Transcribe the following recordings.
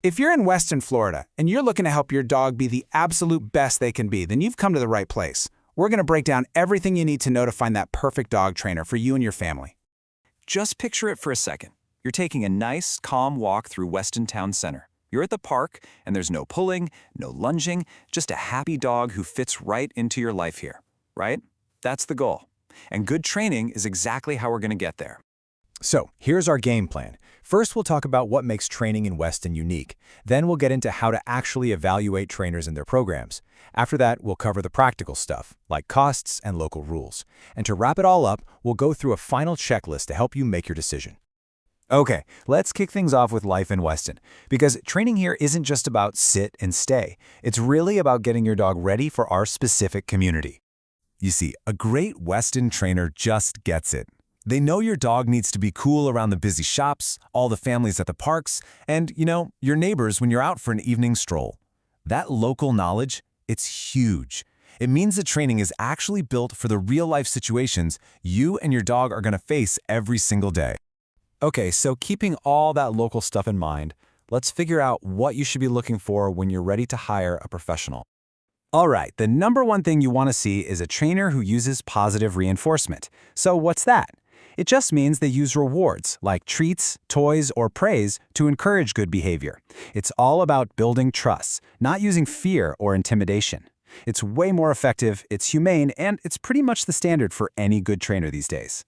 If you're in Weston, Florida, and you're looking to help your dog be the absolute best they can be, then you've come to the right place. We're going to break down everything you need to know to find that perfect dog trainer for you and your family. Just picture it for a second. You're taking a nice, calm walk through Weston Town Center. You're at the park, and there's no pulling, no lunging, just a happy dog who fits right into your life here, right? That's the goal. And good training is exactly how we're going to get there. So, here's our game plan. First, we'll talk about what makes training in Weston unique. Then we'll get into how to actually evaluate trainers and their programs. After that, we'll cover the practical stuff, like costs and local rules. And to wrap it all up, we'll go through a final checklist to help you make your decision. Okay, let's kick things off with life in Weston, because training here isn't just about sit and stay. It's really about getting your dog ready for our specific community. You see, a great Weston trainer just gets it. They know your dog needs to be cool around the busy shops, all the families at the parks, and, your neighbors when you're out for an evening stroll. That local knowledge, it's huge. It means the training is actually built for the real-life situations you and your dog are going to face every single day. Okay, so keeping all that local stuff in mind, let's figure out what you should be looking for when you're ready to hire a professional. All right, the number one thing you want to see is a trainer who uses positive reinforcement. So what's that? It just means they use rewards, like treats, toys, or praise, to encourage good behavior. It's all about building trust, not using fear or intimidation. It's way more effective, it's humane, and it's pretty much the standard for any good trainer these days.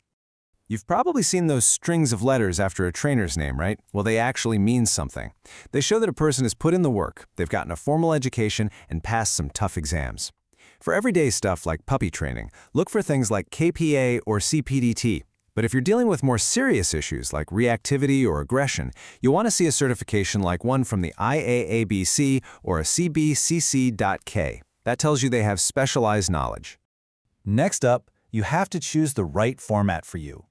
You've probably seen those strings of letters after a trainer's name, right? Well, they actually mean something. They show that a person has put in the work, they've gotten a formal education, and passed some tough exams. For everyday stuff like puppy training, look for things like KPA or CPDT. But if you're dealing with more serious issues like reactivity or aggression, you'll want to see a certification like one from the IAABC or a CBCC.K. That tells you they have specialized knowledge. Next up, you have to choose the right format for you.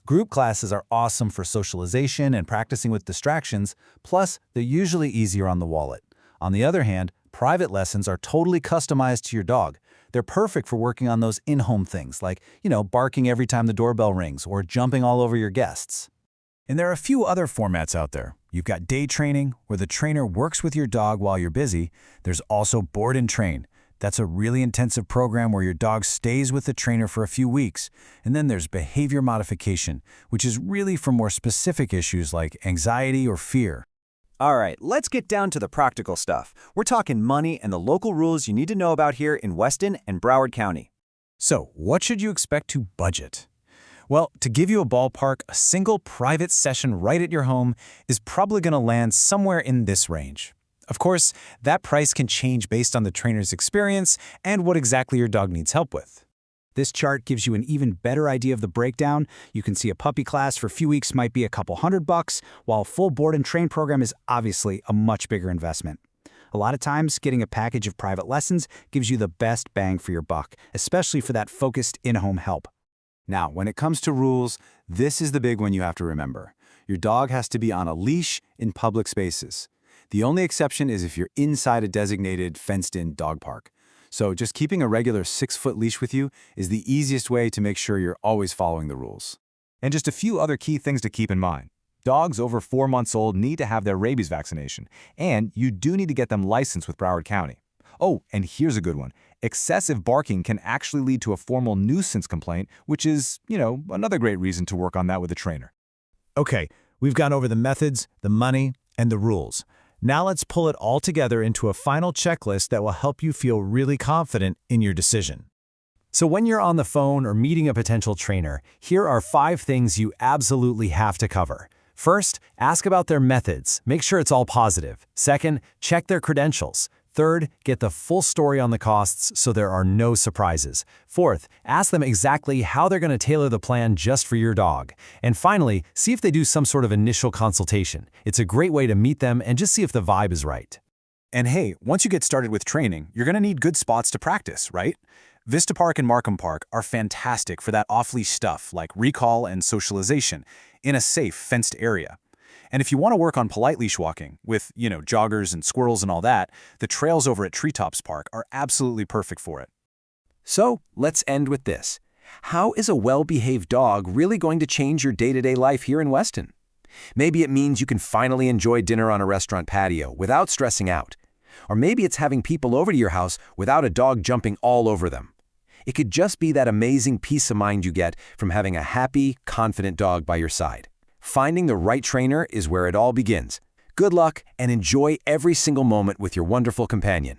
Group classes are awesome for socialization and practicing with distractions, plus they're usually easier on the wallet. On the other hand, private lessons are totally customized to your dog. They're perfect for working on those in-home things like, barking every time the doorbell rings or jumping all over your guests. And there are a few other formats out there. You've got day training, where the trainer works with your dog while you're busy. There's also board and train. That's a really intensive program where your dog stays with the trainer for a few weeks. And then there's behavior modification, which is really for more specific issues like anxiety or fear. All right, let's get down to the practical stuff. We're talking money and the local rules you need to know about here in Weston and Broward County. So, what should you expect to budget? Well, to give you a ballpark, a single private session right at your home is probably going to land somewhere in this range. Of course, that price can change based on the trainer's experience and what exactly your dog needs help with. This chart gives you an even better idea of the breakdown. You can see a puppy class for a few weeks might be a couple $100, while a full board and train program is obviously a much bigger investment. A lot of times, getting a package of private lessons gives you the best bang for your buck, especially for that focused in-home help. Now, when it comes to rules, this is the big one you have to remember. Your dog has to be on a leash in public spaces. The only exception is if you're inside a designated, fenced-in dog park. So just keeping a regular 6-foot leash with you is the easiest way to make sure you're always following the rules. And just a few other key things to keep in mind. Dogs over 4 months old need to have their rabies vaccination, and you do need to get them licensed with Broward County. Oh, and here's a good one. Excessive barking can actually lead to a formal nuisance complaint, which is, another great reason to work on that with a trainer. Okay, we've gone over the methods, the money, and the rules. Now let's pull it all together into a final checklist that will help you feel really confident in your decision. So when you're on the phone or meeting a potential trainer, here are 5 things you absolutely have to cover. First, ask about their methods. Make sure it's all positive. Second, check their credentials. Third, get the full story on the costs so there are no surprises. Fourth, ask them exactly how they're going to tailor the plan just for your dog. And finally, see if they do some sort of initial consultation. It's a great way to meet them and just see if the vibe is right. And hey, once you get started with training, you're going to need good spots to practice, right? Vista Park and Markham Park are fantastic for that off-leash stuff like recall and socialization in a safe, fenced area. And if you want to work on polite leash walking with, joggers and squirrels and all that, the trails over at Treetops Park are absolutely perfect for it. So let's end with this. How is a well-behaved dog really going to change your day-to-day life here in Weston? Maybe it means you can finally enjoy dinner on a restaurant patio without stressing out. Or maybe it's having people over to your house without a dog jumping all over them. It could just be that amazing peace of mind you get from having a happy, confident dog by your side. Finding the right trainer is where it all begins. Good luck and enjoy every single moment with your wonderful companion.